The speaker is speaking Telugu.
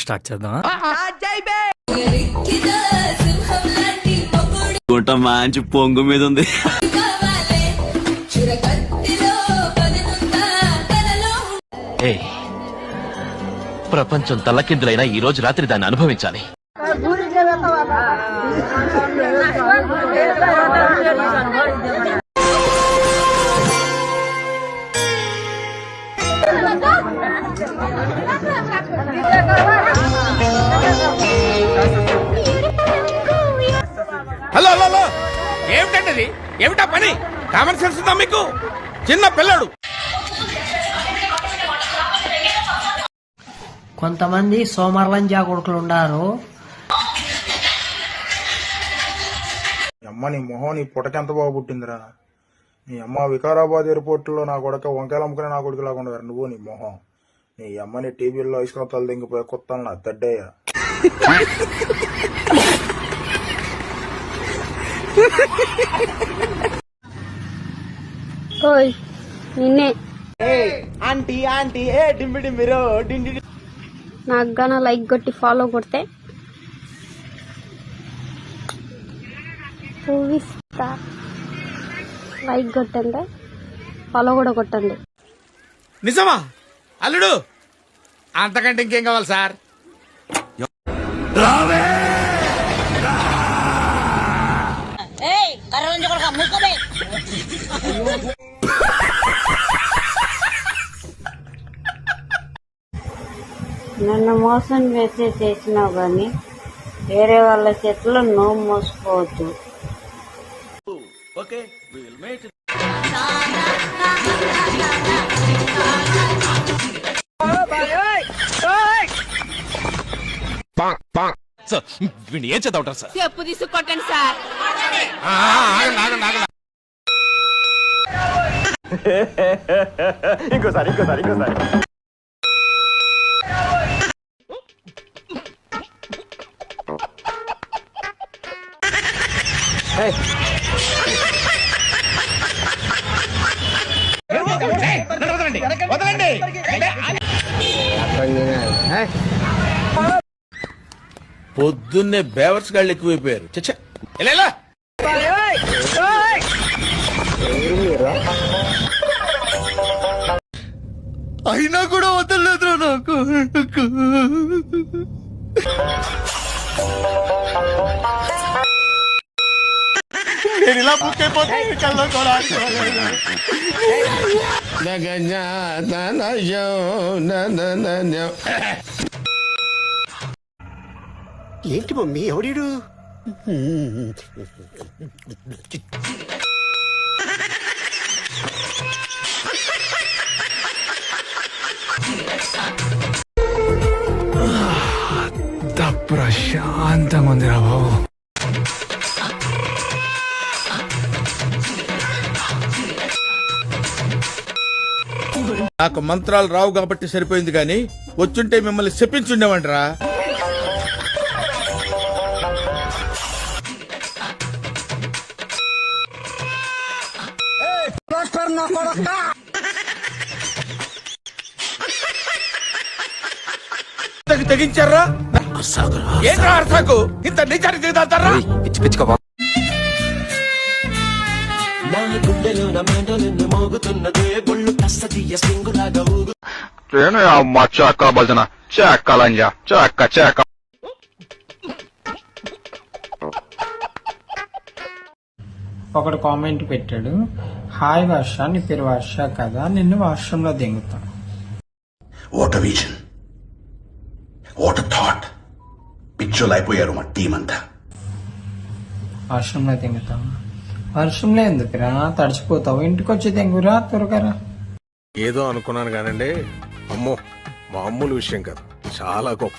స్టార్ట్ చేద్దాం. గుంట మంచి పొంగు మీద ఉంది. ప్రపంచం తల్లకిందులైనా ఈ రోజు రాత్రి దాన్ని అనుభవించాలి. హలో హలో ఏమిటండి, ఏమిటా పని? కామన్ సెన్స్ ఉందా మీకు? చిన్న పిల్లడు. కొంతమంది సోమర్లంజా కొడుకులు ఉన్నారు. అమ్మ నీ మొహం నీ పుటకెంత బాగా పుట్టిందిరా. నీ అమ్మ వికారాబాద్ ఎయిర్పోర్ట్ లో నా కొడక వంకాయలు అమ్ముకునే నా కొడుకు లాగా ఉండదు నువ్వు. నీ మొహం నీ అమ్మని టీవీల్లో ఇసుకతలు దింగిపోయా కొత్త నా దడ్డయ్యా. నిన్నే నాకు గాన లైక్ కొట్టి ఫాలో కొడితే చూపిస్తా. లైక్ కొట్టండి, ఫాలో కూడా కొట్టండి. నిజమా అల్లుడు? అంతకంటే ఇంకేం కావాలి సార్? నన్ను మోసం చేసినావు కానీ వేరే వాళ్ళ చేతిలో నువ్వు మోసుకోవద్దు. వీడిని ఏం చదవటం సార్? చెప్పు తీసుకొట్టండి సార్. ఇంకోసారి. వదలండి. పొద్దున్నే బేవర్స్ గాళ్ళు ఎక్కువైపోయారు. చచ్చా అయినా కూడా వదలలేదురా నాకు. నేను ఇలా బుక్ అయిపోతే కల్లో కూడా ఏంటి మమ్మీ ఎవడీడు? ప్రశాంతంగా ఉందిరా బాబు. నాకు మంత్రాలు రావు కాబట్టి సరిపోయింది గాని వచ్చుంటే మిమ్మల్ని చెప్పించుండేవంటరా. తెగించారా? ఏంట్రా అర్సాకు ఇంత నిజానికి దిగుతారా? పిచ్చి పిచ్చుకోవా. అమ్మ చెక్క భజన చెక్క లంజా చెక్క. ఒకడు కామెంట్ పెట్టాడు, హాయ్ వర్ష, నీ పేరు వర్ష కదా, నిన్ను వర్షంలో దింగుతా. What a vision, what a thought. పిచ్చోలు అయిపోయారు మా టీం అంతా. వర్షంలో దింగుతావు? వర్షంలో ఎందుకురా, తడిచిపోతావు. ఇంటికి వచ్చి దింగురా త్వరగా. ఏదో అనుకున్నాను కానండి, అమ్మో మామూలు విషయం కాదు, చాలా గొప్ప.